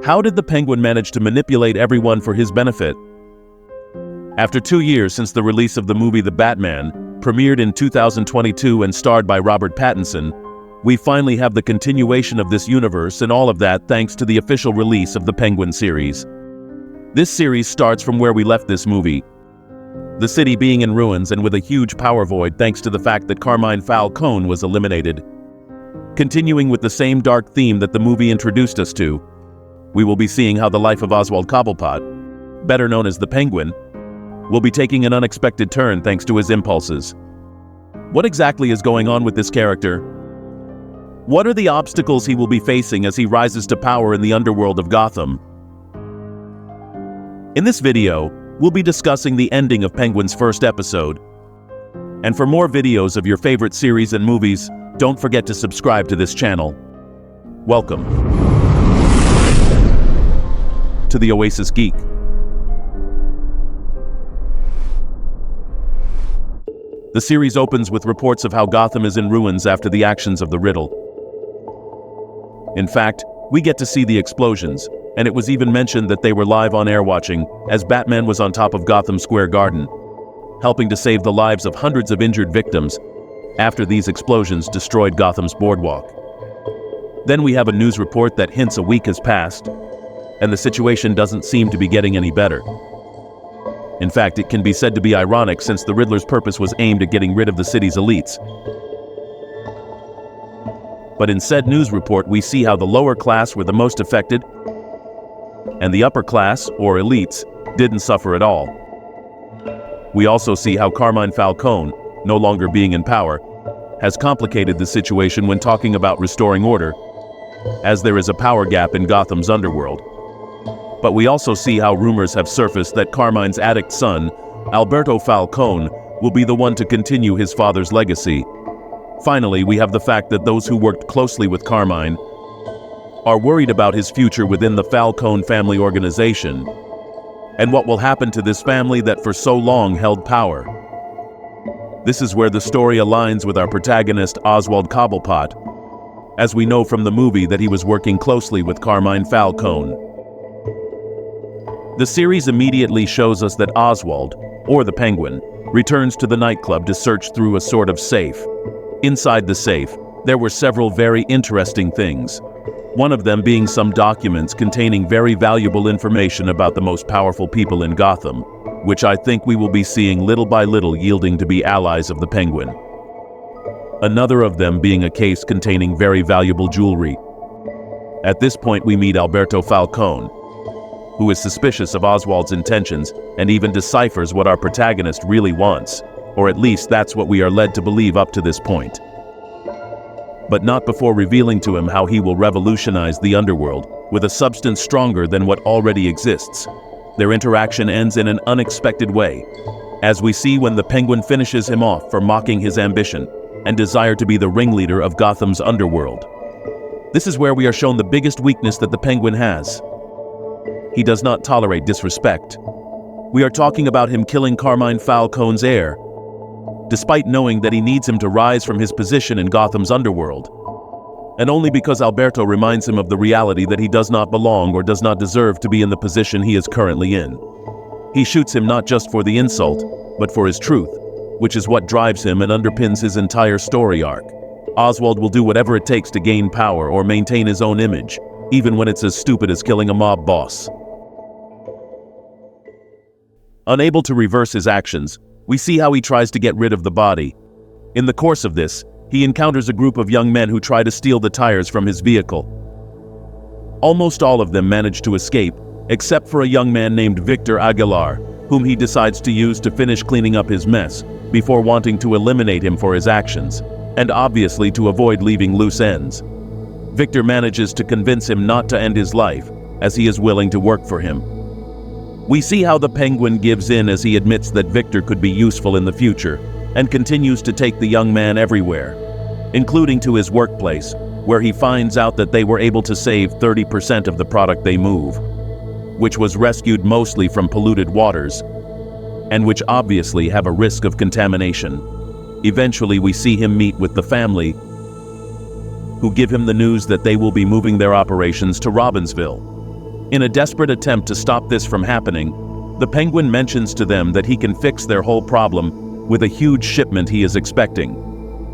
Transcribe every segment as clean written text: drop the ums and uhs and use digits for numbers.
How did the Penguin manage to manipulate everyone for his benefit? After 2 years since the release of the movie The Batman, premiered in 2022 and starred by Robert Pattinson, we finally have the continuation of this universe, and all of that thanks to the official release of the Penguin series. This series starts from where we left this movie, the city being in ruins and with a huge power void thanks to the fact that Carmine Falcone was eliminated. Continuing with the same dark theme that the movie introduced us to, we will be seeing how the life of Oswald Cobblepot, better known as the Penguin, will be taking an unexpected turn thanks to his impulses. What exactly is going on with this character? What are the obstacles he will be facing as he rises to power in the underworld of Gotham? In this video, we'll be discussing the ending of Penguin's first episode. And for more videos of your favorite series and movies, don't forget to subscribe to this channel. Welcome to the Oasis Geek. The series opens with reports of how Gotham is in ruins after the actions of the Riddle. In fact, we get to see the explosions, and it was even mentioned that they were live on air watching as Batman was on top of Gotham Square Garden, helping to save the lives of hundreds of injured victims after these explosions destroyed Gotham's boardwalk. Then we have a news report that hints a week has passed, and the situation doesn't seem to be getting any better. In fact, it can be said to be ironic since the Riddler's purpose was aimed at getting rid of the city's elites. But in said news report, we see how the lower class were the most affected, and the upper class, or elites, didn't suffer at all. We also see how Carmine Falcone, no longer being in power, has complicated the situation when talking about restoring order, as there is a power gap in Gotham's underworld. But we also see how rumors have surfaced that Carmine's addict son, Alberto Falcone, will be the one to continue his father's legacy. Finally, we have the fact that those who worked closely with Carmine are worried about his future within the Falcone family organization, and what will happen to this family that for so long held power. This is where the story aligns with our protagonist Oswald Cobblepot, as we know from the movie that he was working closely with Carmine Falcone. The series immediately shows us that Oswald, or the Penguin, returns to the nightclub to search through a sort of safe. Inside the safe, there were several very interesting things. One of them being some documents containing very valuable information about the most powerful people in Gotham, which I think we will be seeing little by little yielding to be allies of the Penguin. Another of them being a case containing very valuable jewelry. At this point we meet Alberto Falcone, who is suspicious of Oswald's intentions and even deciphers what our protagonist really wants, or at least that's what we are led to believe up to this point. But not before revealing to him how he will revolutionize the underworld with a substance stronger than what already exists. Their interaction ends in an unexpected way, as we see when the Penguin finishes him off for mocking his ambition and desire to be the ringleader of Gotham's underworld. This is where we are shown the biggest weakness that the Penguin has. He does not tolerate disrespect. We are talking about him killing Carmine Falcone's heir, despite knowing that he needs him to rise from his position in Gotham's underworld, and only because Alberto reminds him of the reality that he does not belong or does not deserve to be in the position he is currently in. He shoots him not just for the insult, but for his truth, which is what drives him and underpins his entire story arc. Oswald will do whatever it takes to gain power or maintain his own image, even when it's as stupid as killing a mob boss. Unable to reverse his actions, we see how he tries to get rid of the body. In the course of this, he encounters a group of young men who try to steal the tires from his vehicle. Almost all of them manage to escape, except for a young man named Victor Aguilar, whom he decides to use to finish cleaning up his mess, before wanting to eliminate him for his actions, and obviously to avoid leaving loose ends. Victor manages to convince him not to end his life, as he is willing to work for him. We see how the Penguin gives in as he admits that Victor could be useful in the future, and continues to take the young man everywhere, including to his workplace, where he finds out that they were able to save 30% of the product they move, which was rescued mostly from polluted waters, and which obviously have a risk of contamination. Eventually we see him meet with the family, who give him the news that they will be moving their operations to Robbinsville, In a desperate attempt to stop this from happening, the Penguin mentions to them that he can fix their whole problem with a huge shipment he is expecting,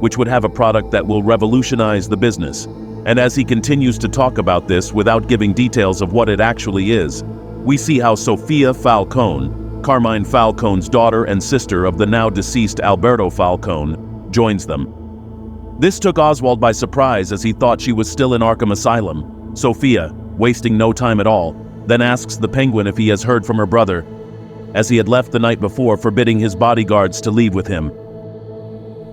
which would have a product that will revolutionize the business. And as he continues to talk about this without giving details of what it actually is, we see how Sofia Falcone, Carmine Falcone's daughter and sister of the now deceased Alberto Falcone, joins them. This took Oswald by surprise as he thought she was still in Arkham Asylum. Sofia, wasting no time at all, then asks the Penguin if he has heard from her brother, as he had left the night before, forbidding his bodyguards to leave with him.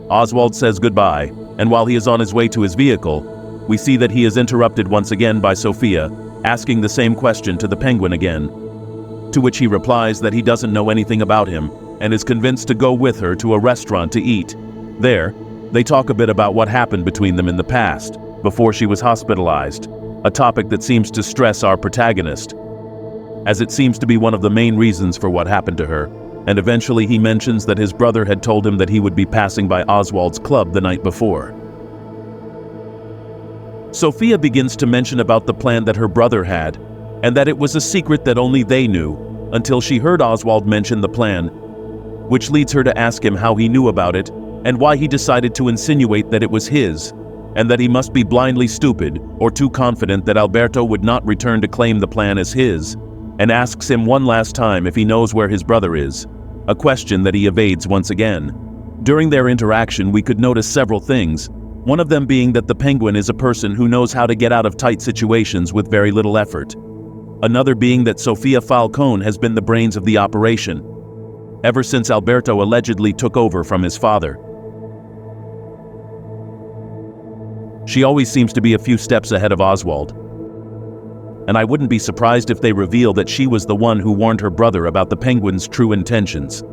Oswald says goodbye, and while he is on his way to his vehicle, we see that he is interrupted once again by Sofia, asking the same question to the Penguin again, to which he replies that he doesn't know anything about him and is convinced to go with her to a restaurant to eat. There, they talk a bit about what happened between them in the past, before she was hospitalized, a topic that seems to stress our protagonist, as it seems to be one of the main reasons for what happened to her, and eventually he mentions that his brother had told him that he would be passing by Oswald's club the night before. Sofia begins to mention about the plan that her brother had, and that it was a secret that only they knew, until she heard Oswald mention the plan, which leads her to ask him how he knew about it, and why he decided to insinuate that it was his, and that he must be blindly stupid or too confident that Alberto would not return to claim the plan as his, and asks him one last time if he knows where his brother is, a question that he evades once again. During their interaction, we could notice several things, one of them being that the Penguin is a person who knows how to get out of tight situations with very little effort. Another being that Sofia Falcone has been the brains of the operation, ever since Alberto allegedly took over from his father. She always seems to be a few steps ahead of Oswald, and I wouldn't be surprised if they reveal that she was the one who warned her brother about the Penguin's true intentions.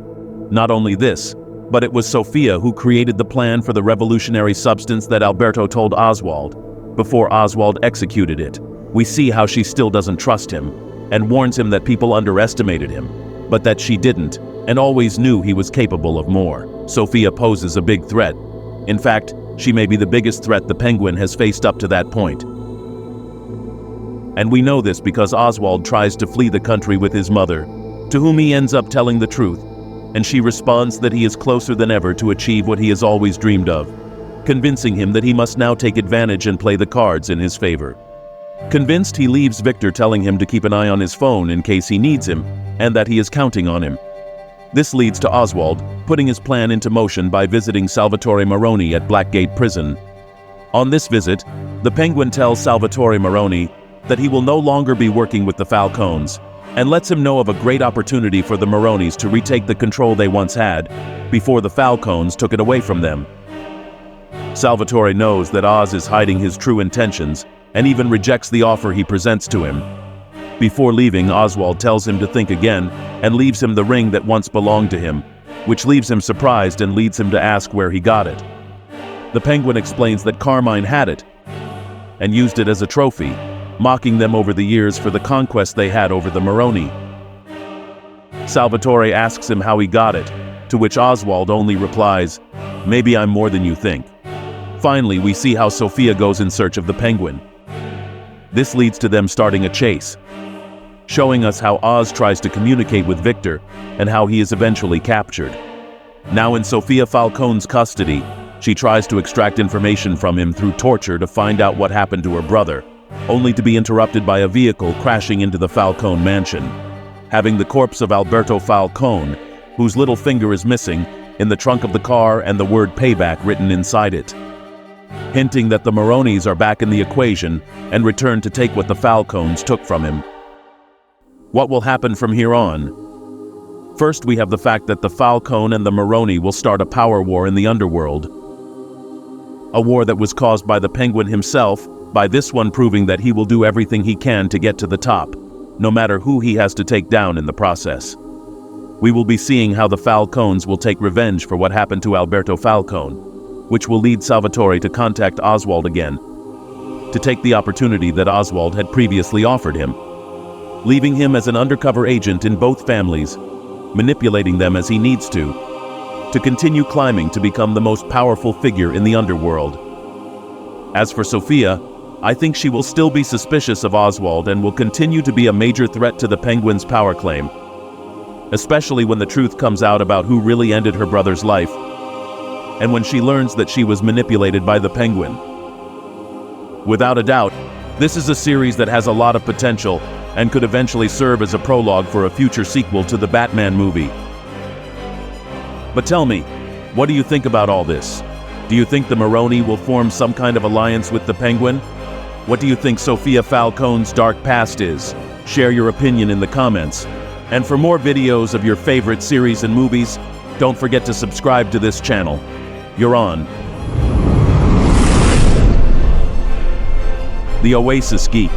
Not only this, but it was Sofia who created the plan for the revolutionary substance that Alberto told Oswald, before Oswald executed it. We see how she still doesn't trust him, and warns him that people underestimated him, but that she didn't, and always knew he was capable of more. Sofia poses a big threat. In fact, she may be the biggest threat the Penguin has faced up to that point. And we know this because Oswald tries to flee the country with his mother, to whom he ends up telling the truth, and she responds that he is closer than ever to achieve what he has always dreamed of, convincing him that he must now take advantage and play the cards in his favor. Convinced, he leaves Victor telling him to keep an eye on his phone in case he needs him, and that he is counting on him. This leads to Oswald putting his plan into motion by visiting Salvatore Maroni at Blackgate Prison. On this visit, the Penguin tells Salvatore Maroni that he will no longer be working with the Falcones, and lets him know of a great opportunity for the Maronis to retake the control they once had, before the Falcones took it away from them. Salvatore knows that Oz is hiding his true intentions, and even rejects the offer he presents to him. Before leaving, Oswald tells him to think again, and leaves him the ring that once belonged to him, which leaves him surprised and leads him to ask where he got it. The Penguin explains that Carmine had it, and used it as a trophy, mocking them over the years for the conquest they had over the Maroni. Salvatore asks him how he got it, to which Oswald only replies, "Maybe I'm more than you think." Finally, we see how Sofia goes in search of the Penguin. This leads to them starting a chase, showing us how Oz tries to communicate with Victor and how he is eventually captured. Now in Sofia Falcone's custody, she tries to extract information from him through torture to find out what happened to her brother, only to be interrupted by a vehicle crashing into the Falcone mansion, having the corpse of Alberto Falcone, whose little finger is missing, in the trunk of the car and the word payback written inside it, hinting that the Maronis are back in the equation and return to take what the Falcones took from him. What will happen from here on? First, we have the fact that the Falcone and the Maroni will start a power war in the underworld. A war that was caused by the Penguin himself, by this one proving that he will do everything he can to get to the top, no matter who he has to take down in the process. We will be seeing how the Falcones will take revenge for what happened to Alberto Falcone, which will lead Salvatore to contact Oswald again, to take the opportunity that Oswald had previously offered him, leaving him as an undercover agent in both families, manipulating them as he needs to continue climbing to become the most powerful figure in the underworld. As for Sofia, I think she will still be suspicious of Oswald and will continue to be a major threat to the Penguin's power claim, especially when the truth comes out about who really ended her brother's life, and when she learns that she was manipulated by the Penguin. Without a doubt, this is a series that has a lot of potential and could eventually serve as a prologue for a future sequel to the Batman movie. But tell me, what do you think about all this? Do you think the Maroni will form some kind of alliance with the Penguin? What do you think Sofia Falcone's dark past is? Share your opinion in the comments. And for more videos of your favorite series and movies, don't forget to subscribe to this channel. You're on The Oasis Geek.